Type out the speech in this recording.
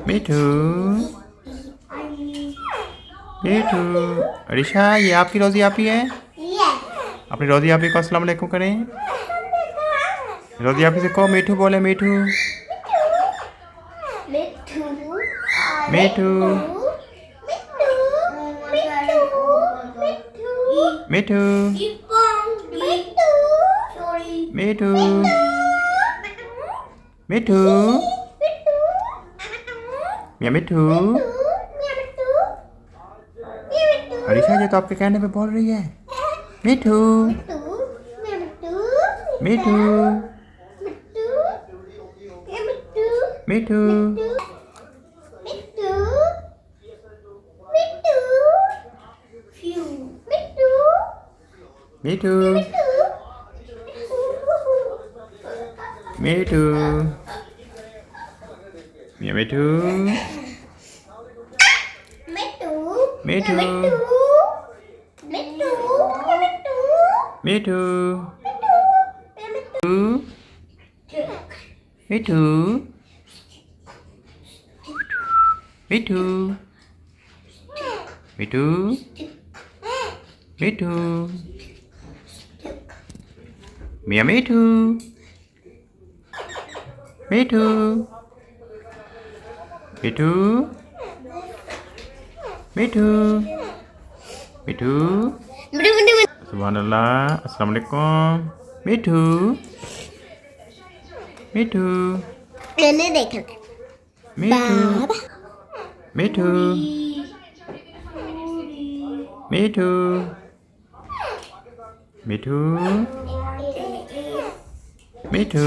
मिठू मिठू। अरिशा ये आपकी रोजी आपी है। अपनी रोजी आपी को अस्सलाम वालेकुम करें। रोजी आपी से कहो मिठू बोले मिठू मिठू मिठू मिठू मिठू मिया मिठू। अरिशा ये तो आपके कहने पे बोल रही है। मिठू मिठू मिठू मिठू मिठू मिया मिठू मिठू मिठू मिठू मिठू मिठू मिठू मिया मिठू मिठू मिठू मिठू मिठू। सुभानअल्लाह अस्सलाम वालेकुम। मिठू मिठू मैंने देखा मिठू मिठू मिठू मिठू मिठू